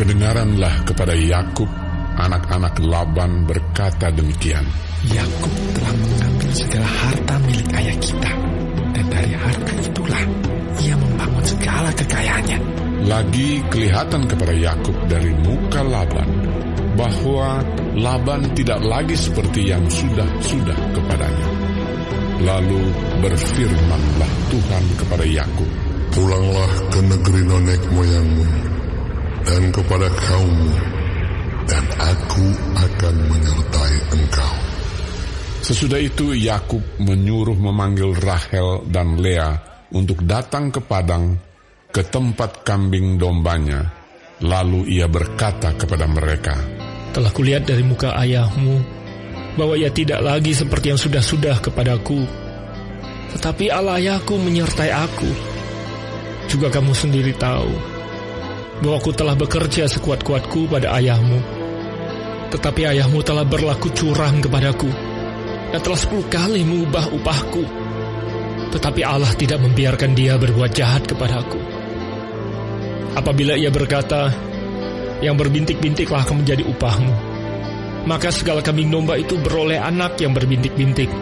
Kedengaranlah kepada Yakub, anak-anak Laban berkata demikian. Yakub telah mengambil segala harta milik ayah kita, dan dari harta itulah ia membangun segala kekayaannya. Lagi kelihatan kepada Yakub dari muka Laban bahwa Laban tidak lagi seperti yang sudah kepadanya. Lalu berfirmanlah Tuhan kepada Yakub, pulanglah ke negeri nenek moyangmu dan kepada kaummu, dan aku akan menyertai engkau. Sesudah itu Yakub menyuruh memanggil Rahel dan Lea untuk datang ke padang, ke tempat kambing dombanya. Lalu ia berkata kepada mereka, telah kulihat dari muka ayahmu bahwa ia tidak lagi seperti yang sudah kepadaku, tetapi Allah ayahku menyertai aku. Juga kamu sendiri tahu bahwa aku telah bekerja sekuat-kuatku pada ayahmu, tetapi ayahmu telah berlaku curang kepadaku dan telah 10 kali mengubah upahku. Tetapi Allah tidak membiarkan dia berbuat jahat kepadaku. Apabila ia berkata, yang berbintik-bintiklah akan menjadi upahmu, maka segala kambing domba itu beroleh anak yang berbintik-bintik.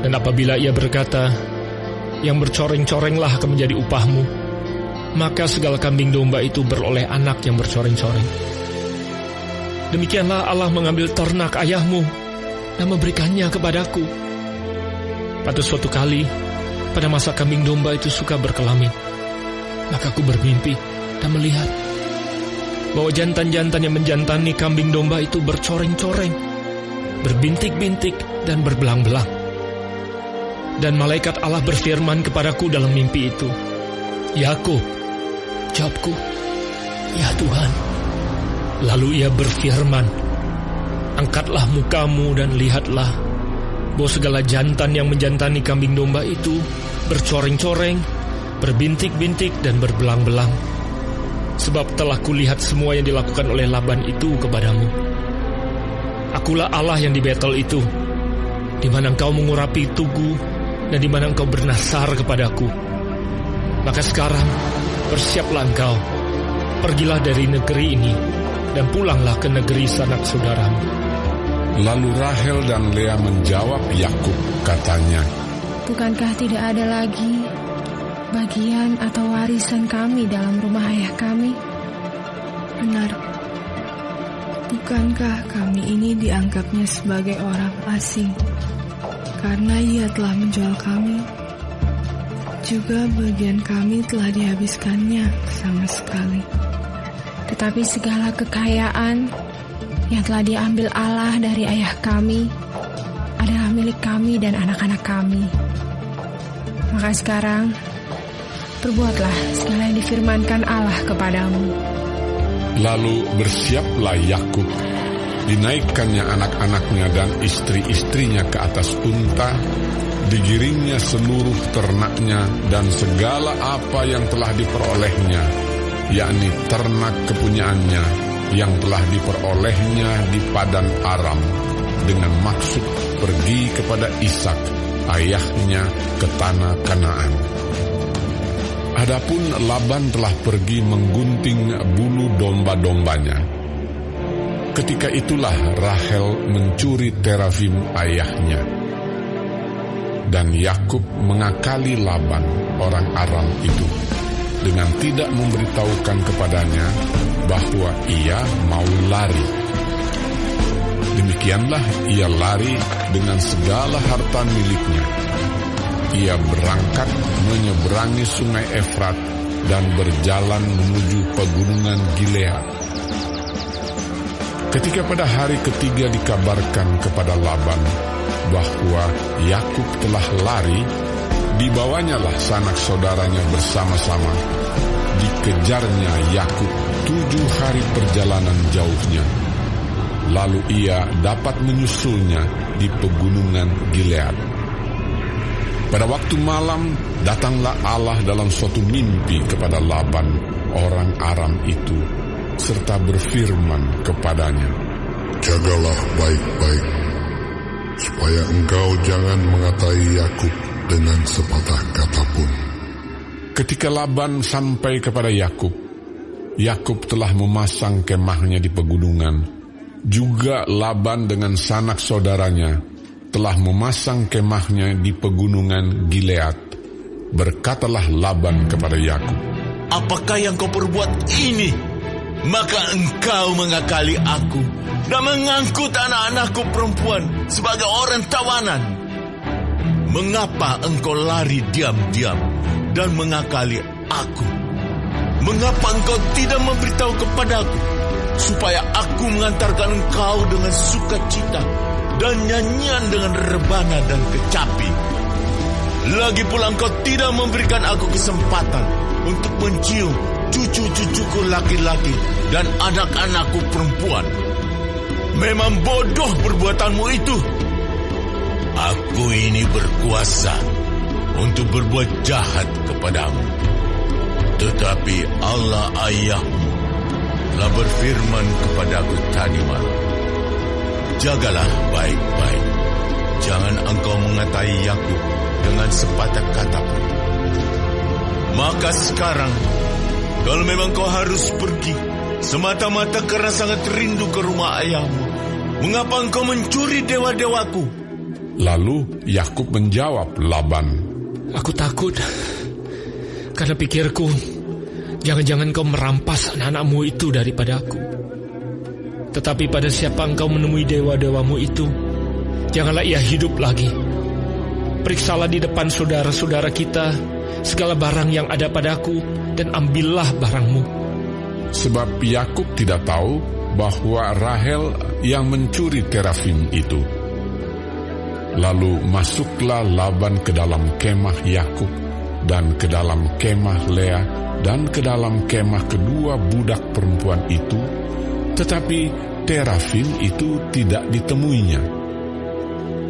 Dan apabila ia berkata, yang bercoreng-corenglah akan menjadi upahmu, maka segala kambing domba itu beroleh anak yang bercoreng-coreng. Demikianlah Allah mengambil ternak ayahmu dan memberikannya kepadaku. Pada suatu kali, pada masa kambing domba itu suka berkelamin, maka aku bermimpi dan melihat bahwa jantan-jantan yang menjantani kambing domba itu bercoreng-coreng, berbintik-bintik dan berbelang-belang. Dan malaikat Allah berfirman kepadaku dalam mimpi itu, Yakub. Jawabku, ya Tuhan. Lalu ia berfirman, angkatlah mukamu dan lihatlah bahwa segala jantan yang menjantani kambing domba itu bercoreng-coreng, berbintik-bintik dan berbelang-belang. Sebab telah kulihat semua yang dilakukan oleh Laban itu kepadamu. Akulah Allah yang di Betel itu, di mana engkau mengurapi tugu dan di mana engkau bernasar kepadaku. Maka sekarang bersiaplah engkau, pergilah dari negeri ini dan pulanglah ke negeri sanak saudaramu. Lalu Rahel dan Lea menjawab Yakub, katanya, bukankah tidak ada lagi bagian atau warisan kami dalam rumah ayah kami? Benar, bukankah kami ini dianggapnya sebagai orang asing karena ia telah menjual kami? Juga bagian kami telah dihabiskannya sama sekali. Tetapi segala kekayaan yang telah diambil Allah dari ayah kami adalah milik kami dan anak-anak kami. Maka sekarang perbuatlah segala yang difirmankan Allah kepadamu. Lalu bersiaplah Yakub, dinaikkannya anak-anaknya dan istri-istrinya ke atas unta, digiringnya seluruh ternaknya dan segala apa yang telah diperolehnya, yakni ternak kepunyaannya yang telah diperolehnya di padang Aram, dengan maksud pergi kepada Ishak ayahnya ke tanah Kanaan. Adapun Laban telah pergi menggunting bulu domba-dombanya. Ketika itulah Rahel mencuri terafim ayahnya. Dan Yakub mengakali Laban orang Aram itu dengan tidak memberitahukan kepadanya bahwa ia mau lari. Demikianlah ia lari dengan segala harta miliknya. Ia berangkat menyeberangi sungai Efrat dan berjalan menuju pegunungan Gilead. Ketika pada hari ketiga dikabarkan kepada Laban bahwa Yakub telah lari, dibawanyalah sanak saudaranya bersama-sama. Dikejarnya Yakub 7 hari perjalanan jauhnya. Lalu ia dapat menyusulnya di pegunungan Gilead. Pada waktu malam datanglah Allah dalam suatu mimpi kepada Laban orang Aram itu, serta berfirman kepadanya, jagalah baik-baik, supaya engkau jangan mengatai Yakub dengan sepatah kata pun. Ketika Laban sampai kepada Yakub, Yakub telah memasang kemahnya di pegunungan. Juga Laban dengan sanak saudaranya telah memasang kemahnya di pegunungan Gilead. Berkatalah Laban kepada Yakub, "Apakah yang kau perbuat ini? Maka engkau mengakali aku dan mengangkut anak-anakku perempuan sebagai orang tawanan. Mengapa engkau lari diam-diam dan mengakali aku? Mengapa engkau tidak memberitahu kepadaku, supaya aku mengantarkan engkau dengan sukacita dan nyanyian dengan rebana dan kecapi? Lagi pula engkau tidak memberikan aku kesempatan untuk mencium cucu-cucuku laki-laki dan anak-anakku perempuan. Memang bodoh perbuatanmu itu. Aku ini berkuasa untuk berbuat jahat kepadamu. Tetapi Allah ayahmu telah berfirman kepadaku tadi malam, jagalah baik-baik. Jangan engkau mengatai Yakub dengan sepatah kata pun. Maka sekarang, kalau memang kau harus pergi semata-mata karena sangat rindu ke rumah ayahmu, mengapa engkau mencuri dewa-dewaku?" Lalu Yakub menjawab Laban, Aku takut karena pikirku, jangan-jangan kau merampas anak-anakmu itu daripada aku. Tetapi pada siapa engkau menemui dewa-dewamu itu, janganlah ia hidup lagi. Periksalah di depan saudara-saudara kita segala barang yang ada padaku, dan ambillah barangmu. sebab Yakub tidak tahu bahwa Rahel yang mencuri terafim itu. Lalu masuklah Laban ke dalam kemah Yakub dan ke dalam kemah Lea dan ke dalam kemah kedua budak perempuan itu, tetapi terafim itu tidak ditemuinya.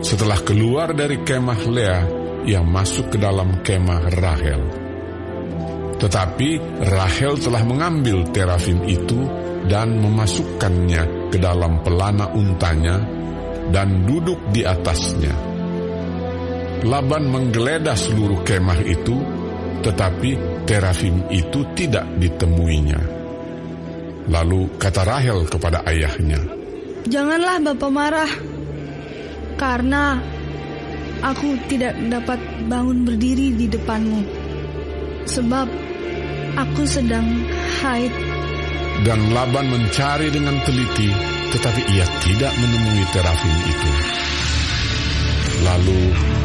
Setelah keluar dari kemah Lea, ia masuk ke dalam kemah Rahel. Tetapi Rahel telah mengambil terafim itu dan memasukkannya ke dalam pelana untanya dan duduk di atasnya. Laban menggeledah seluruh kemah itu, tetapi terafim itu tidak ditemuinya. Lalu kata Rahel kepada ayahnya, "Janganlah Bapa marah, karena aku tidak dapat bangun berdiri di depanmu, sebab aku sedang haid." Dan Laban mencari dengan teliti, tetapi ia tidak menemui terafim itu. Lalu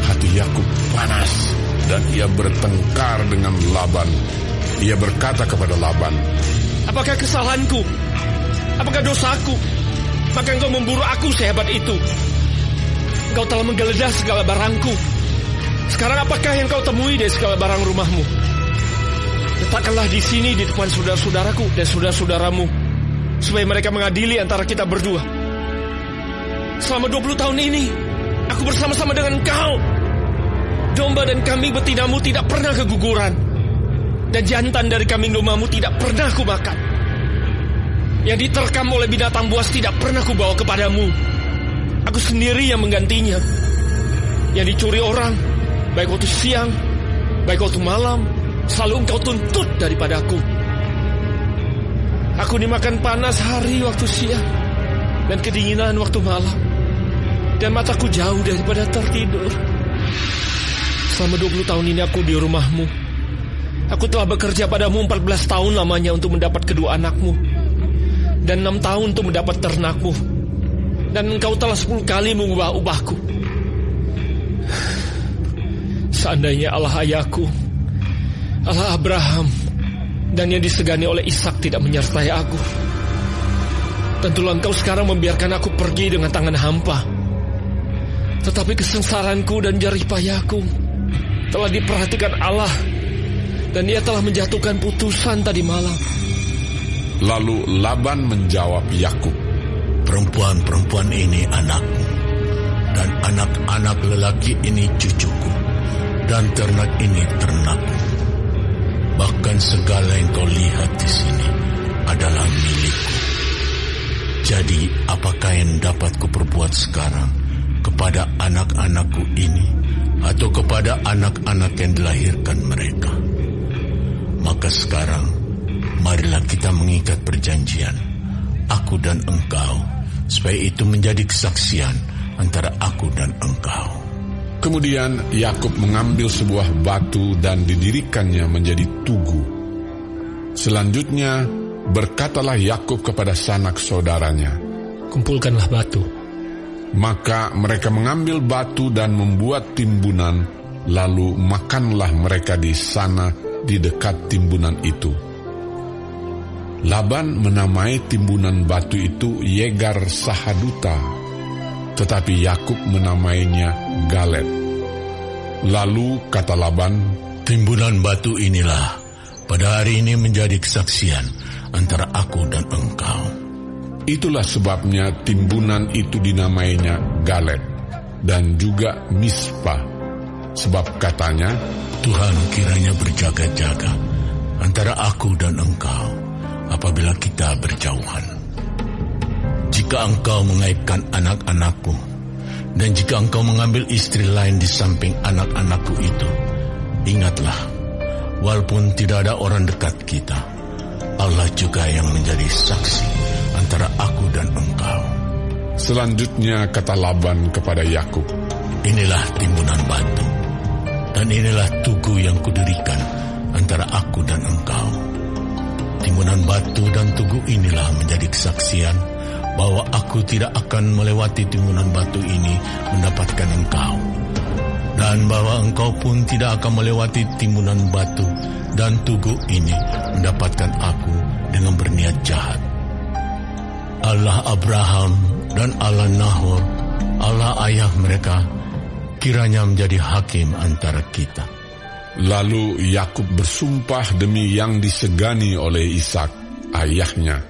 hati Yakub panas dan ia bertengkar dengan Laban. Ia berkata kepada Laban, "Apakah kesalahanku? Apakah dosaku? Maka engkau memburu aku sehebat itu. Engkau telah menggeledah segala barangku. Sekarang apakah yang kau temui dari segala barang rumahmu? Letakkanlah di sini di depan saudara-saudaraku dan saudara-saudaramu, supaya mereka mengadili antara kita berdua. Selama 20 tahun ini, aku bersama-sama dengan engkau. Domba dan kambing betinamu tidak pernah keguguran, dan jantan dari kambing dombamu tidak pernah kumakan. Yang diterkam oleh binatang buas tidak pernah kubawa kepadamu. Aku sendiri yang menggantinya. Yang dicuri orang, baik waktu siang, baik waktu malam, selalu engkau tuntut daripadaku. Aku dimakan panas hari waktu siang, dan kedinginan waktu malam, dan mataku jauh daripada tertidur. Selama 20 tahun ini aku di rumahmu. Aku telah bekerja padamu 14 tahun lamanya untuk mendapat kedua anakmu, dan 6 tahun untuk mendapat ternakmu. Dan engkau telah 10 kali mengubah upahku. Seandainya Allah ayahku, Allah Abraham, dan yang disegani oleh Ishak tidak menyertai aku, tentulah engkau sekarang membiarkan aku pergi dengan tangan hampa. Tetapi kesengsaranku dan jerih payahku telah diperhatikan Allah, dan Ia telah menjatuhkan putusan tadi malam." Lalu Laban menjawab Yakub, Perempuan-perempuan ini anakmu, dan anak-anak lelaki ini cucuku, dan ternak ini ternakku. Bahkan segala yang kau lihat di sini adalah milikku. Jadi apakah yang dapat kuperbuat sekarang kepada anak-anakku ini, atau kepada anak-anak yang dilahirkan mereka? Maka sekarang marilah kita mengikat perjanjian, aku dan engkau, supaya itu menjadi kesaksian antara aku dan engkau. Kemudian Yakub mengambil sebuah batu dan didirikannya menjadi tugu. Selanjutnya berkatalah Yakub kepada sanak saudaranya, "Kumpulkanlah batu." Maka mereka mengambil batu dan membuat timbunan, lalu makanlah mereka di sana di dekat timbunan itu. Laban menamai timbunan batu itu Yegar Sahaduta, tetapi Yakub menamainya Galet. Lalu kata Laban, "Timbunan batu inilah pada hari ini menjadi kesaksian antara aku dan engkau." Itulah sebabnya timbunan itu dinamainya Galet dan juga Mispa, sebab katanya, "Tuhan kiranya berjaga-jaga antara aku dan engkau apabila kita berjauhan. Jika engkau mengaibkan anak-anakku, dan jika engkau mengambil istri lain di samping anak-anakku itu, ingatlah, walaupun tidak ada orang dekat kita, Allah juga yang menjadi saksi antara aku dan engkau." Selanjutnya kata Laban kepada Yakub, "Inilah timbunan batu, dan inilah tugu yang kudirikan antara aku dan engkau. Timbunan batu dan tugu inilah menjadi kesaksian bahwa aku tidak akan melewati timbunan batu ini mendapatkan engkau, dan bahwa engkau pun tidak akan melewati timbunan batu dan tugu ini mendapatkan aku dengan berniat jahat. Allah Abraham dan Allah Nahor, Allah ayah mereka, kiranya menjadi hakim antara kita." Lalu Yakub bersumpah demi yang disegani oleh Ishak, ayahnya.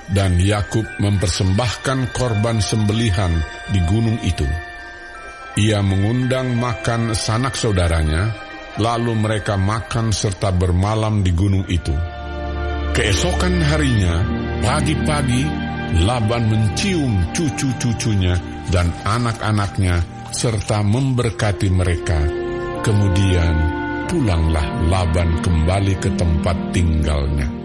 Dan Yakub mempersembahkan korban sembelihan di gunung itu. Ia mengundang makan sanak saudaranya, lalu mereka makan serta bermalam di gunung itu. Keesokan harinya, pagi-pagi, Laban mencium cucu-cucunya dan anak-anaknya serta memberkati mereka. Kemudian pulanglah Laban kembali ke tempat tinggalnya.